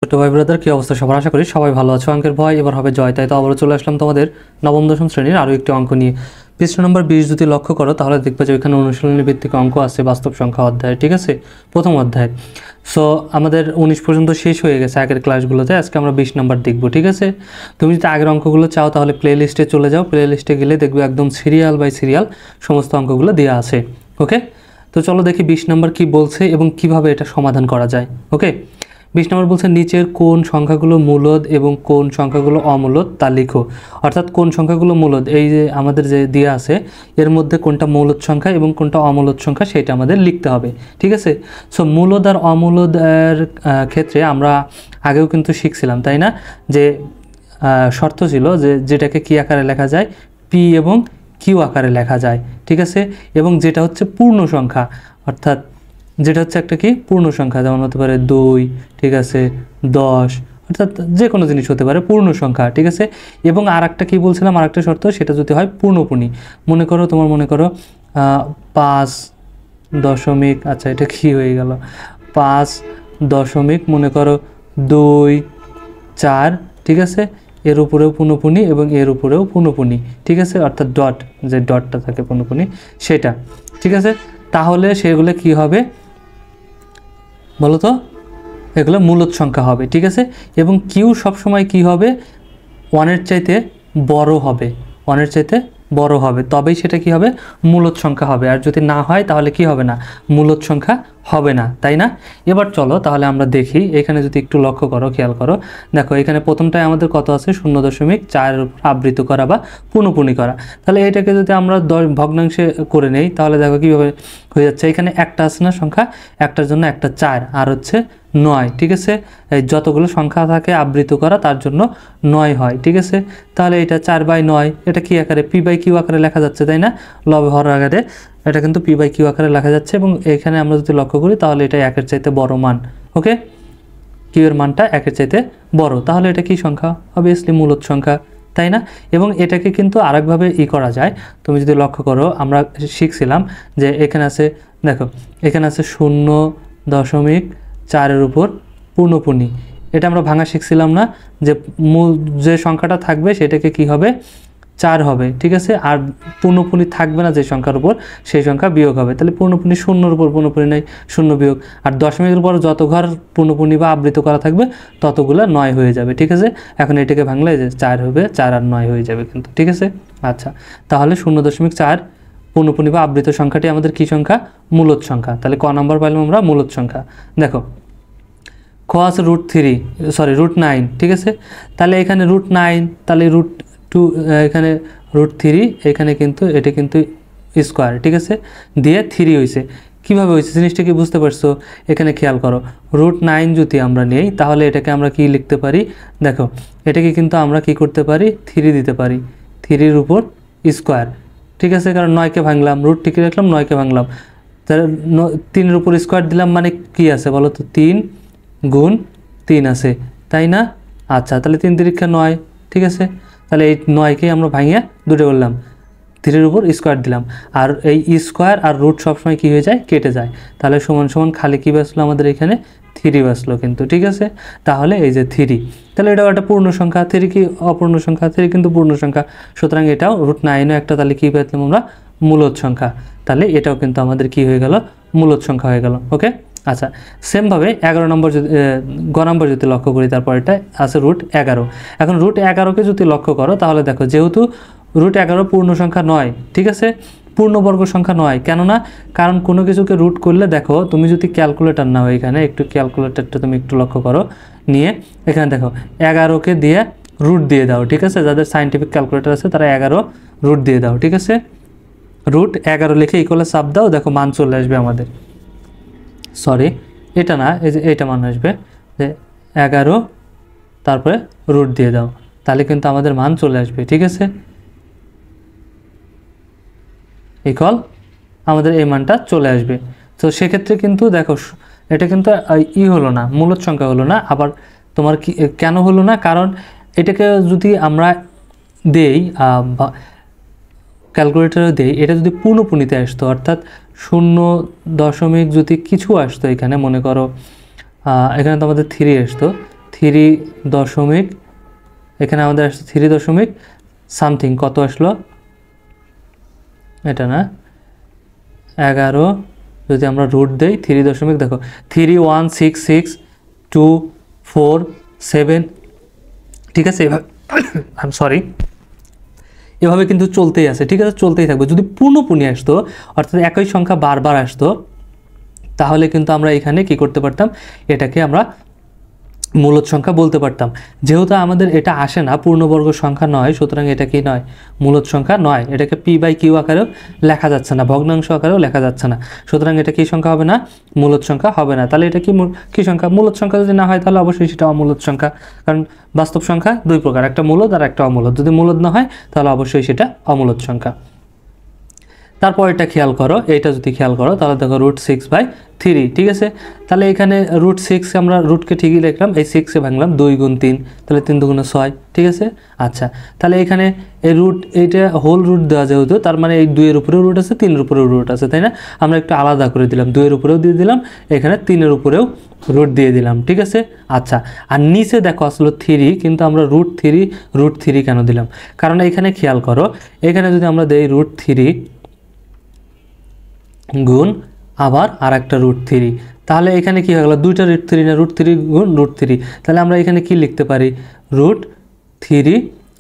ছোট ভাই ব্রাদার, কি অবস্থা সবার? আশা করি সবাই ভালো আছো। অঙ্কের ভয় এবার হবে জয়, তাই তো আবারও চলে আসলাম তোমাদের নবম দশম শ্রেণীর আরও একটি অঙ্ক নিয়ে। পৃষ্ঠা নম্বর 20 যদি লক্ষ্য করো তাহলে দেখবে যে ওইখানে অনুশীলনী ভিত্তিক অঙ্ক আছে বাস্তব সংখ্যা অধ্যায়, ঠিক আছে, প্রথম অধ্যায়। সো আমাদের 19 পর্যন্ত শেষ হয়ে গেছে আগের ক্লাসগুলোতে, আজকে আমরা 20 নম্বর দেখব, ঠিক আছে। তুমি যদি আগের অঙ্কগুলো চাও তাহলে প্লে লিস্টে চলে যাও, প্লে লিস্টে গেলে দেখবে একদম সিরিয়াল বাই সিরিয়াল সমস্ত অঙ্কগুলো দেওয়া আছে। ওকে, তো চলো দেখি 20 নম্বর কী বলছে এবং কিভাবে এটা সমাধান করা যায়। ওকে, 20 নম্বর বলছে নিচের কোন সংখ্যাগুলো মূলদ এবং কোন সংখ্যাগুলো অমূলদ তা লিখো। অর্থাৎ কোন সংখ্যাগুলো মূলদ, এই যে আমাদের যে দেওয়া আছে এর মধ্যে কোনটা মূলদ সংখ্যা এবং কোনটা অমূলদ সংখ্যা সেটা আমাদের লিখতে হবে, ঠিক আছে। সো মূলদ আর অমূলদ এর ক্ষেত্রে আমরা আগেও কিন্তু শিখছিলাম, তাই না, যে শর্ত ছিল যে যেটাকে কী আকারে লেখা যায়, পি এবং কিউ আকারে লেখা যায়, ঠিক আছে। এবং যেটা হচ্ছে পূর্ণ সংখ্যা, অর্থাৎ যেটা হচ্ছে একটা কি পূর্ণ সংখ্যা, যেমন হতে পারে 2, ঠিক আছে, 10, অর্থাৎ যে কোনো জিনিস হতে পারে পূর্ণ সংখ্যা, ঠিক আছে। এবং আর একটা কী বলছিলাম, আর একটা শর্ত, সেটা যদি হয় পূর্ণপূর্ণী। মনে করো 5 দশমিক, আচ্ছা এটা কী হয়ে গেল, 5 দশমিক মনে করো 2, 4, ঠিক আছে, এর উপরেও পূর্ণপূর্ণী এবং এর উপরেও পূর্ণপূর্ণী, ঠিক আছে, অর্থাৎ ডট, যে ডটটা থাকে পূর্ণপূর্ণী সেটা, ঠিক আছে। তাহলে সেগুলো কি হবে বলো তো, এগুলো মূলদ সংখ্যা হবে, ঠিক আছে। এবং কিউ সবসময় কি হবে, 1-এর চাইতে বড় হবে, 1-এর চাইতে বড় হবে, তবেই সেটা কি হবে, মূলদ সংখ্যা হবে। আর যদি না হয় তাহলে কি হবে না, মূলদ সংখ্যা হবে না, তাই না। এবার চলো তাহলে আমরা দেখি, এখানে যদি একটু লক্ষ্য করো, খেয়াল করো, দেখো এখানে প্রথমটায় আমাদের কত আছে, 0.4 আবৃত করা বা পূর্ণপূর্ণী করা। তাহলে এটাকে যদি আমরা ভগ্নাংশে করে নেই তাহলে দেখো কীভাবে হয়ে যাচ্ছে, এখানে একটা আছে না সংখ্যা, একটার জন্য একটা 4 আর হচ্ছে 9, ঠিক আছে। এই যতগুলো সংখ্যা থাকে আবৃত করা তার জন্য 9 হয়, ঠিক আছে। তাহলে এটা 4/9, এটা কি আকারে, পি বাই কিউ আকারে লেখা যাচ্ছে, তাই না, লবে হর আকারে, এটা কিন্তু পি বাই কিউ আকারে লেখা যাচ্ছে। এবং এখানে আমরা যদি লক্ষ্য করি তাহলে এটা 1-এর চাইতে বড় মান, ওকে, কিউ এর মানটা 1-এর চাইতে বড়, তাহলে এটা কি সংখ্যা, অবভিয়াসলি মূলদ সংখ্যা, তাই না। এবং এটাকে কিন্তু আরেকভাবে করা যায়, তুমি যদি লক্ষ্য করো, আমরা শিখছিলাম যে এখানে আছে, দেখো এখানে আছে 0.4-এর উপর পূর্ণপূর্ণী, এটা আমরা ভাঙা শিখছিলাম না, যে মূল যে সংখ্যাটা থাকবে সেটাকে কি হবে, 4 হবে, ঠিক আছে। আর পূর্ণপূর্ণী থাকবে না যে সংখ্যার উপর, সেই সংখ্যা বিয়োগ হবে। তাহলে পূর্ণপূর্ণী 0-এর উপর পূর্ণপূর্ণী নেই, 0 বিয়োগ, আর দশমিকের উপর যত ঘর পূর্ণপূর্ণী বা আবৃত করা থাকবে ততগুলো 9 হয়ে যাবে, ঠিক আছে। এখন এটাকে ভাঙলে যে 4 হবে, 4 আর 9 হয়ে যাবে কিন্তু, ঠিক আছে। আচ্ছা, তাহলে 0.4 পূর্ণপূর্ণী বা আবৃত সংখ্যাটি আমাদের কি সংখ্যা, মূলদ সংখ্যা। তাহলে ক নাম্বার পাইলাম আমরা, মূলদ সংখ্যা। দেখো খ আছে √9, ঠিক আছে। তাহলে এখানে √9, তাহলে √2, এখানে √3, এখানে কিন্তু এটা কিন্তু স্কোয়ার, ঠিক আছে, দিয়ে 3 হয়েছে। কীভাবে হয়েছে জিনিসটা কি বুঝতে পারছো? এখানে খেয়াল করো, √9 যদি আমরা নেই তাহলে এটাকে আমরা কি লিখতে পারি, দেখো এটাকে কিন্তু আমরা কি করতে পারি, 3 দিতে পারি, 3-এর উপর স্কোয়ার, ঠিক আছে। কারণ 9কে ভাঙলাম, √, টিকে রাখলাম, 9কে ভাঙলাম, তাহলে 3-এর উপর স্কোয়ার দিলাম, মানে কি আছে বলো তো, 3 গুণ 3 আছে, তাই না। আচ্ছা, তাহলে 3 তিরিক্ষা 9, ঠিক আছে। তাহলে এই 9কেই আমরা ভাঙিয়ে দুটো করলাম, 3-এর উপর স্কোয়ার দিলাম, আর এই স্কোয়ার আর √ সবসময় কী হয়ে যায়, কেটে যায়। তাহলে সমান সমান খালি কী বাঁচলো আমাদের এখানে, 3 বাঁচলো কিন্তু, ঠিক আছে। তাহলে এই যে 3, তাহলে এটাও একটা পূর্ণ সংখ্যা, 3 কি অপূর্ণ সংখ্যা, 3 কিন্তু পূর্ণ সংখ্যা, সুতরাং এটাও √9ও একটা, তাহলে কী পেলাম আমরা, মূলদ সংখ্যা। তাহলে এটাও কিন্তু আমাদের কি হয়ে গেল, মূলদ সংখ্যা হয়ে গেল, ওকে। আচ্ছা, সেমভাবে 11 নম্বর যদি গ নম্বর যদি লক্ষ্য করি, তারপর এটা আছে √11। এখন √11কে যদি লক্ষ্য করো তাহলে দেখো, যেহেতু √11 পূর্ণ সংখ্যা নয়, ঠিক আছে, পূর্ণবর্গ সংখ্যা নয়, কেননা কারণ কোনো কিছুকে রুট করলে, দেখো তুমি যদি ক্যালকুলেটার নাও, এখানে একটু ক্যালকুলেটারটা তুমি একটু লক্ষ্য করো, নিয়ে এখানে দেখো 11কে দিয়ে রুট দিয়ে দাও, ঠিক আছে। যাদের সায়েন্টিফিক ক্যালকুলেটার আছে তারা 11 রুট দিয়ে দাও, ঠিক আছে। √11 লিখে ইকুয়ালে চাপ দাও, দেখো মান চলে আসবে আমাদের, সরি এটা না, এই যে এইটা মান আসবে, যে 11 তারপরে রুট দিয়ে দাও, তাহলে কিন্তু আমাদের মান চলে আসবে, ঠিক আছে। ইকুয়াল আমাদের এই মানটা চলে আসবে। তো সেক্ষেত্রে কিন্তু দেখো এটা কিন্তু হলো না, মূলদ সংখ্যা হলো না। আবার তোমার কি কেন হলো না, কারণ এটাকে যদি আমরা দেই ক্যালকুলেটরে দেই, এটা যদি পূর্ণপূর্ণিতে আসতো, অর্থাৎ 0 দশমিক যদি কিছু আসতো, এখানে মনে করো এখানে তো আমাদের 3 আসতো, 3 দশমিক, এখানে আমাদের আসছে 3 দশমিক সামথিং, কত আসলো এটা না 11, যদি আমরা রুট দেই 3 দশমিক, দেখো 3166247, ঠিক আছে। আই এম সরি, এভাবে কিন্তু চলতেই আছে, ঠিক আছে, চলতেই থাকবে। যদি পূর্ণপূর্ণ আসতো, অর্থাৎ একই সংখ্যা বারবার আসতো, তাহলে কিন্তু আমরা এখানে কি করতে পারতাম, এটাকে আমরা মূলদ সংখ্যা বলতে পারতাম। যেহেতু আমাদের এটা আসে না, পূর্ণবর্গ সংখ্যা নয়, সুতরাং এটা কি নয়, মূলদ সংখ্যা নয়। এটাকে p/q আকারেও লেখা যাচ্ছে না, ভগ্নাংশ আকারেও লেখা যাচ্ছে না, সুতরাং এটা কি সংখ্যা হবে না, মূলদ সংখ্যা হবে না। তাহলে এটা কি সংখ্যা, মূলদ সংখ্যা যদি না হয় তাহলে অবশ্যই সেটা অমূলদ সংখ্যা, কারণ বাস্তব সংখ্যা দুই প্রকার, একটা মূলদ আর একটা অমূলদ। যদি মূলদ না হয় তাহলে অবশ্যই সেটা অমূলদ সংখ্যা। তারপর এটা খেয়াল করো, এইটা যদি খেয়াল করো তাহলে দেখো √6/3, ঠিক আছে। তাহলে এখানে √6 আমরা রুটকে ঠিকই লিখলাম, এই 6-এ ভাঙলাম, 2 গুণ 3, তাহলে 3 দুগুণে 6, ঠিক আছে। আচ্ছা, তাহলে এখানে এই এইটা হোল রুট দেওয়া যেহেতু, তার মানে এই 2-এর উপরেও রুট আছে, 3-এর উপরেও রুট আছে, তাই না। আমরা একটু আলাদা করে দিলাম, 2-এর উপরেও দিয়ে দিলাম, এখানে 3-এর উপরেও রুট দিয়ে দিলাম, ঠিক আছে। আচ্ছা, আর নিচে দেখো আসলে 3, কিন্তু আমরা √3 কেন দিলাম, কারণ এখানে খেয়াল করো, এখানে যদি আমরা দেই √3 গুণ আবার আর একটা √3, তাহলে এখানে কি হয়ে গেল, দুইটা √3 না, √3 গুণ √3, তাহলে আমরা এখানে কি লিখতে পারি, √3,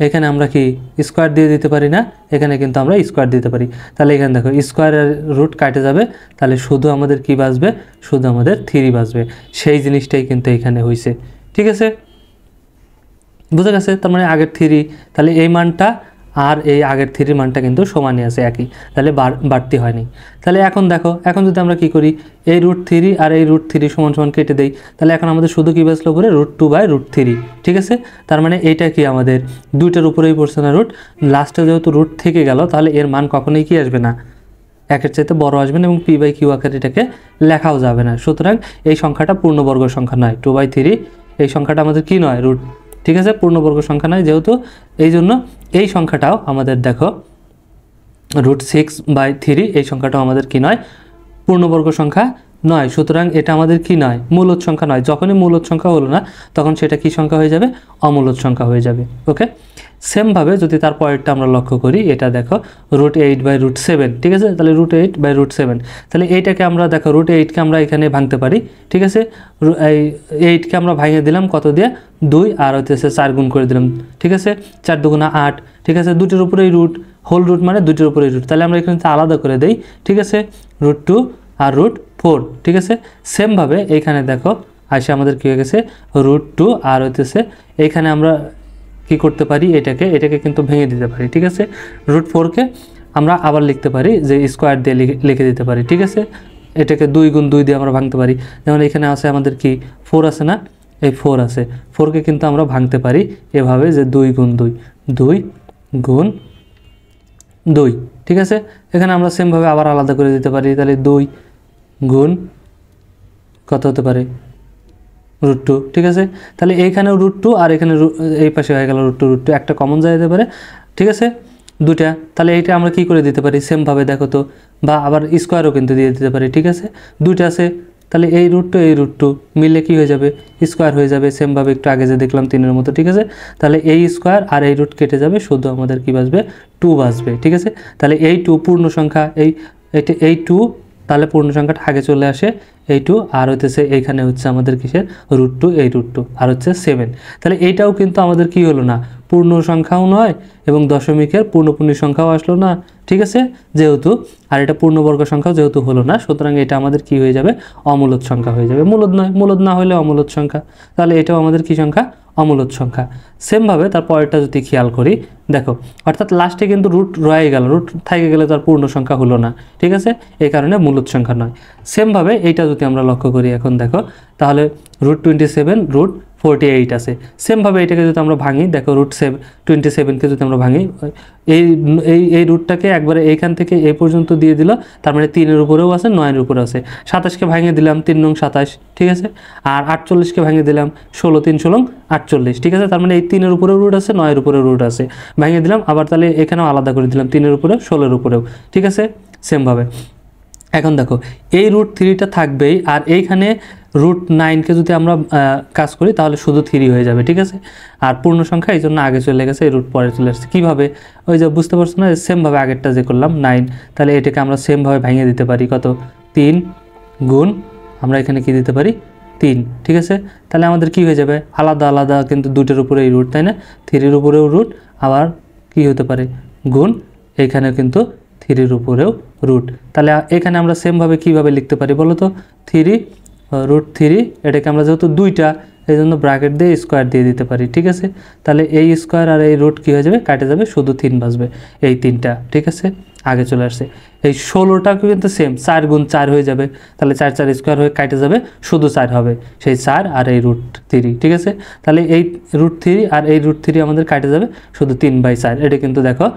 এখানে আমরা কি স্কোয়ার দিয়ে দিতে পারি না, এখানে কিন্তু আমরা স্কোয়ার দিতে পারি। তাহলে এখানে দেখো স্কোয়ার আর রুট কাটে যাবে, তাহলে শুধু আমাদের কি বাঁচবে, শুধু আমাদের 3 বাঁচবে। সেই জিনিসটাই কিন্তু এখানে হয়েছে, ঠিক আছে, বুঝে গেছে। তার মানে আগের 3, তাহলে এই মানটা আর এই আগের 3 মানটা কিন্তু সমানই আছে, একই, তাহলে বাড়তি হয়নি। তাহলে এখন দেখো, এখন যদি আমরা কি করি, এই √3 আর এই √3 সমান সমান কেটে দেই, তাহলে এখন আমাদের শুধু কি বাঁচলো করে √2/√3, ঠিক আছে। তার মানে এইটা কি আমাদের দুইটার উপরেই পড়ছে না রুট, লাস্টে যেহেতু রুট থেকে গেল, তাহলে এর মান কখনোই কি আসবে না, একের চাইতে বড় আসবে না, এবং p/q আকারে এটাকে লেখাও যাবে না। সুতরাং এই সংখ্যাটা পূর্ণবর্গ সংখ্যা নয়, 2/3 এই সংখ্যাটা আমাদের কি নয়, রুট, ঠিক আছে, পূর্ণবর্গ সংখ্যা নয় যেহেতু, এই জন্য এই সংখ্যাটাও আমাদের দেখো √6/3, এই সংখ্যাটাও আমাদের কি নয়, পূর্ণবর্গ সংখ্যা নয়। সুতরাং এটা আমাদের কি নয়, মূলদ সংখ্যা নয়। যখনই মূলদ সংখ্যা হলো না, তখন সেটা কি সংখ্যা হয়ে যাবে, অমূলদ সংখ্যা হয়ে যাবে। ওকে, সেমভাবে যদি তার পরেরটা আমরা লক্ষ্য করি, এটা দেখো √8/√7, ঠিক আছে। তাহলে √8/√7, তাহলে এইটাকে আমরা দেখো √8কে আমরা এখানে ভাঙতে পারি, ঠিক আছে। এই 8কে আমরা ভাঙিয়ে দিলাম কত দিয়ে, 2, আর হচ্ছে 4 গুণ করে দিলাম, ঠিক আছে, 4 দুগুণা 8, ঠিক আছে, দুটোর উপরেই রুট, হোল রুট মানে দুটোর উপরেই রুট, তাহলে আমরা এখানে আলাদা করে দেই, ঠিক আছে, √2 আর √4, ঠিক আছে। সেমভাবে এইখানে দেখো আসে আমাদের কী হয়ে গেছে, √2 আর হচ্ছে এইখানে আমরা কি করতে পারি, এটাকে কিন্তু ভেঙে দিতে পারি, ঠিক আছে। √4কে আমরা আবার লিখতে পারি যে স্কোয়ার দিয়ে লিখে দিতে পারি, ঠিক আছে। এটাকে 2 গুণ 2 দিয়ে আমরা ভাঙতে পারি, যেমন এখানে আছে আমাদের কি 4 আছে না, এই 4 আছে, 4কে কিন্তু আমরা ভাঙতে পারি এভাবে যে 2 গুণ 2, 2 গুণ 2, ঠিক আছে। এখানে আমরা সেমভাবে আবার আলাদা করে দিতে পারি, তাহলে 2 গুণ কত হতে পারে, √2, ঠিক আছে। তাহলে এইখানেও √2 আর এখানে এই পাশে হয়ে গেল √2, একটা কমন যায় যেতে পারে, ঠিক আছে, দুটা। তাহলে এইটা আমরা কি করে দিতে পারি, সেমভাবে দেখো তো, বা আবার স্কোয়ারও কিন্তু দিয়ে দিতে পারি, ঠিক আছে, দুইটা আছে, তাহলে এই √2 মিলে কি হয়ে যাবে, স্কোয়ার হয়ে যাবে। সেমভাবে একটু আগে যে দেখলাম 3-এর মতো, ঠিক আছে। তাহলে এই স্কোয়ার আর এই রুট কেটে যাবে, শুধু আমাদের কি বাঁচবে, 2 বাঁচবে, ঠিক আছে। তাহলে এই 2 পূর্ণ সংখ্যা, এই 2, তাহলে পূর্ণ সংখ্যাটা আগে চলে আসে, এই 2, আর হচ্ছে এইখানে হচ্ছে আমাদের কিসের, √2, এই √2 আর হচ্ছে 7। তাহলে এইটাও কিন্তু আমাদের কি হলো না, পূর্ণ সংখ্যাও নয় এবং দশমিকের পূর্ণপূর্ণ সংখ্যাও আসলো না, ঠিক আছে, যেহেতু, আর এটা পূর্ণবর্গ সংখ্যাও যেহেতু হলো না, সুতরাং এটা আমাদের কি হয়ে যাবে, অমূলদ সংখ্যা হয়ে যাবে, মূলদ নয়, মূলদ না হলে অমূলদ সংখ্যা, তাহলে এটাও আমাদের কি সংখ্যা, অমূলদ সংখ্যা। সেমভাবে তার পরেরটা যদি খেয়াল করি, দেখো, অর্থাৎ লাস্টে কিন্তু রুট রয়ে গেল, রুট থেকে গেলে তার পূর্ণ সংখ্যা হলো না, ঠিক আছে, এই কারণে মূলদ সংখ্যা নয়। সেমভাবে এইটা যদি আমরা লক্ষ্য করি এখন দেখো, তাহলে √27, √48 আছে। সেমভাবে এটাকে যদি আমরা ভাঙি, দেখো √27কে যদি আমরা ভাঙি, এই রুটটাকে একবারে এইখান থেকে এই পর্যন্ত দিয়ে দিল, তার মানে 3-এর উপরেও আছে, 9-এর উপরেও আছে। 27কে ভাঙিয়ে দিলাম, 3 নং 27, ঠিক আছে, আর 48কে ভাঙিয়ে দিলাম, 16 3 16 48, ঠিক আছে। তার মানে এই 3-এর উপরেও রুট আছে, 9-এর উপরেও রুট আছে, ভাঙিয়ে দিলাম আবার, তাহলে এখানেও আলাদা করে দিলাম, 3-এর উপরেও 16-এর উপরেও, ঠিক আছে। সেমভাবে এখন দেখো এই √3টা থাকবেই, আর এইখানে √9কে যদি আমরা কাজ করি তাহলে শুধু 3 হয়ে যাবে, ঠিক আছে। আর পূর্ণ সংখ্যা এই জন্য আগে চলে গেছে, এই রুট পরে চলে আসছে। কীভাবে? ওই যে বুঝতে পারছো না, সেমভাবে আগেরটা যে করলাম 9, তাহলে এটাকে আমরা সেমভাবে ভেঙে দিতে পারি। কত? 3 গুণ আমরা এখানে কি দিতে পারি? 3, ঠিক আছে। তাহলে আমাদের কি হয়ে যাবে? আলাদা আলাদা কিন্তু দুটোর উপরেই রুট, তাই না? 3-এর উপরেও রুট, আবার কি হতে পারে? গুণ এখানে কিন্তু 3-এর উপরেও রুট। তাহলে এখানে আমরা সেমভাবে কীভাবে লিখতে পারি বলো তো? 3√3, এটাকে আমরা যেহেতু দুইটা, এই জন্য ব্র্যাকেট দিয়ে স্কোয়ার দিয়ে দিতে পারি, ঠিক আছে। তাহলে এই স্কোয়ার আর এই রুট কী হয়ে যাবে? কাটে যাবে, শুধু 3 বাঁচবে, এই 3টা, ঠিক আছে। আগে চলে আসছে। এই 16টাকে কিন্তু সেম 4 গুণ 4 হয়ে যাবে, তাহলে 4 স্কোয়ার হয়ে কাটে যাবে, শুধু 4 হবে, সেই 4 আর এই √3, ঠিক আছে। তাহলে এই √3 আর এই √3 আমাদের কাটে যাবে, শুধু 3/4। এটা কিন্তু দেখো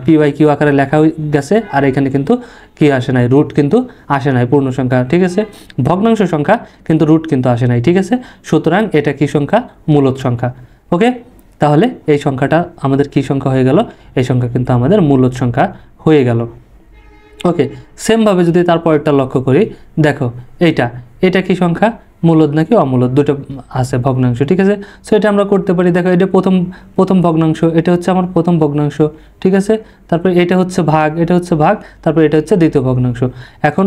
p/q আকারে লেখা গেছে, আর এখানে কিন্তু কি আসে নাই? রুট কিন্তু আসে নাই, পূর্ণ সংখ্যা, ঠিক আছে। ভগ্নাংশ সংখ্যা কিন্তু রুট কিন্তু আসে নাই, ঠিক আছে। সুতরাং এটা কি সংখ্যা? মূলদ সংখ্যা। ওকে, তাহলে এই সংখ্যাটা আমাদের কি সংখ্যা হয়ে গেল? এই সংখ্যা কিন্তু আমাদের মূলদ সংখ্যা হয়ে গেল। ওকে, সেমভাবে যদি তারপরেরটা লক্ষ্য করি, দেখো এটা কি সংখ্যা? মূলদ নাকি অমূলদ? দুটো আছে ভগ্নাংশ, ঠিক আছে। সো এটা আমরা করতে পারি। দেখো এটা প্রথম ভগ্নাংশ, এটা হচ্ছে আমার প্রথম ভগ্নাংশ, ঠিক আছে। তারপরে এটা হচ্ছে ভাগ, তারপরে এটা হচ্ছে দ্বিতীয় ভগ্নাংশ। এখন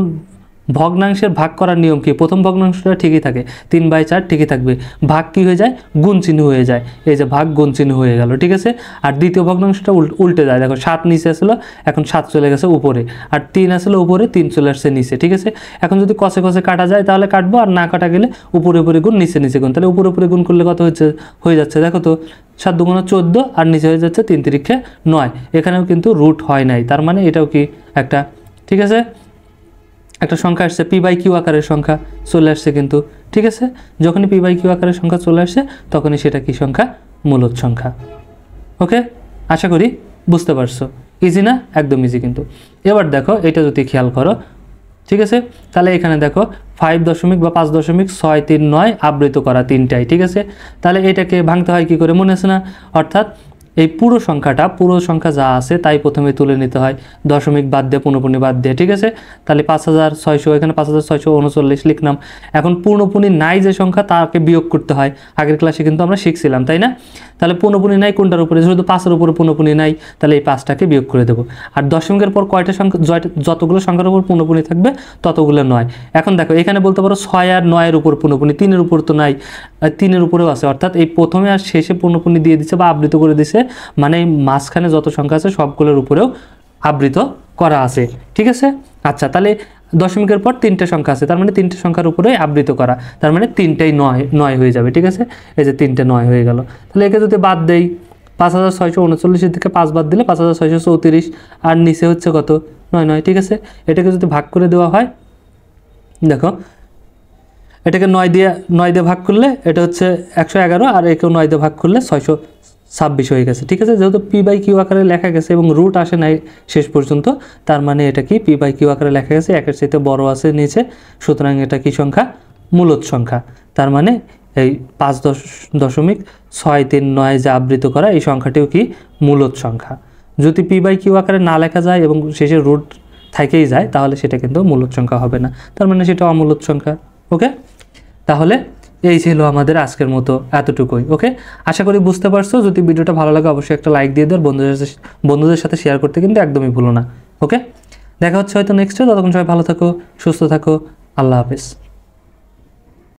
ভগ্নাংশের ভাগ করার নিয়ম কি? প্রথম ভগ্নাংশটা ঠিকই থাকে, 3/4 ঠিকই থাকবে, ভাগ কি হয়ে যায়? গুণ চিহ্ন হয়ে যায়, এই যে ভাগ গুণ চিহ্ন হয়ে গেল, ঠিক আছে। আর দ্বিতীয় ভগ্নাংশটা উল্টে যায়, দেখো 7 নিচে আসলো, এখন 7 চলে গেছে উপরে, আর 3 আসলো উপরে, 3 চলে আসছে নিচে, ঠিক আছে। এখন যদি কষে কাটা যায় তাহলে কাটবো, আর না কাটা গেলে উপরে গুণ, নিচে গুণ। তাহলে উপরে গুণ করলে কত হয়ে যাচ্ছে? দেখো তো, 7 দুগুণে 14, আর নিচে হয়ে যাচ্ছে 3 তিরিক্ষে 9। এখানেও কিন্তু রুট হয় নাই, তার মানে এটাও কি একটা, ঠিক আছে, একটা সংখ্যা আসছে, p/q আকারের সংখ্যা চলে আসছে কিন্তু, ঠিক আছে। যখনই p/q আকারের সংখ্যা চলে আসে তখনই সেটা কি সংখ্যা? মূলদ সংখ্যা। ওকে, আশা করি বুঝতে পারছো। ইজি না? একদম ইজি কিন্তু। এবার দেখো এটা যদি খেয়াল করো, ঠিক আছে, তাহলে এখানে দেখো 5.639 আবৃত করা 3টাই, ঠিক আছে। তাহলে এটাকে ভাঙতে হয় কি করে? মনে আছে না? অর্থাৎ এই পুরো সংখ্যা যা আছে তাই প্রথমে তুলে নিতে হয়, দশমিক বাদ দিয়ে, পূর্ণপূর্ণি বাদ দিয়ে, ঠিক আছে। তাহলে 5600, এখানে 5639 লিখলাম। এখন পূর্ণপূর্ণি নাই যে সংখ্যা, তাকে বিয়োগ করতে হয়, আগের ক্লাসে কিন্তু আমরা শিখছিলাম, তাই না? তাহলে পূর্ণপূর্ণি নাই কোনটার উপরে? শুধু 5-এর উপরে পূর্ণপূর্ণি নাই, তাহলে এই 5টাকে বিয়োগ করে দেবো। আর দশমিকের পর কয়টা সংখ্যা, যতগুলো সংখ্যার উপর পূর্ণপূর্ণি থাকবে ততগুলো 9। এখন দেখো এখানে বলতে পারো 6 আর 9-এর উপর পূর্ণপূর্ণি, 3-এর উপর তো নাই, 3-এর উপরেও আছে, অর্থাৎ এই প্রথমে আর শেষে পূর্ণপূর্ণি দিয়ে দিচ্ছে বা আবৃত করে দিচ্ছে, মানে মাঝখানে যত সংখ্যা আছে সবগুলোর উপরেও আবৃত করা আছে, ঠিক আছে। আচ্ছা, তাহলে দশমিকের পর 3টে সংখ্যা আছে, তার মানে 3টে সংখ্যার উপরে আবৃত করা, তার মানে 3টাই 9 হয়ে যাবে, ঠিক আছে। এই যে 3টে 9 হয়ে গেল। তাহলে একে যদি বাদ দেই, 5639 থেকে 5 বাদ দিলে 5634, আর নিচে হচ্ছে কত? 9, ঠিক আছে। এটাকে যদি ভাগ করে দেওয়া হয়, দেখো এটাকে 9 দিয়ে ভাগ করলে এটা হচ্ছে 111, আর একেও 9 দিয়ে ভাগ করলে 626 হয়ে গেছে, ঠিক আছে। যেহেতু p/q আকারে লেখা গেছে এবং রুট আসে নাই শেষ পর্যন্ত, তার মানে এটা কি p/q আকারে লেখা গেছে, একের চাইতে বড় আছে নিচে, সুতরাং এটা কি সংখ্যা? মূলদ সংখ্যা। তার মানে এই 5.639 যে আবৃত করা, এই সংখ্যাটিও কি? মূলদ সংখ্যা। যদি p/q আকারে না লেখা যায় এবং শেষে রুট থেকেই যায়, তাহলে সেটা কিন্তু মূলদ সংখ্যা হবে না, তার মানে সেটা অমূলদ সংখ্যা। ওকে, তাহলে এই ছিল আমাদের আজকের মতো এতটুকুই। ওকে, আশা করি বুঝতে পারছো। যদি ভিডিওটা ভালো লাগে অবশ্যই একটা লাইক দিয়ে দাও, বন্ধুদের সাথে শেয়ার করতে কিন্তু একদমই ভুলো না। ওকে, দেখা হচ্ছে হয়তো নেক্সটে। ততক্ষণ সবাই ভালো থাকো, সুস্থ থাকো, আল্লাহ হাফেজ।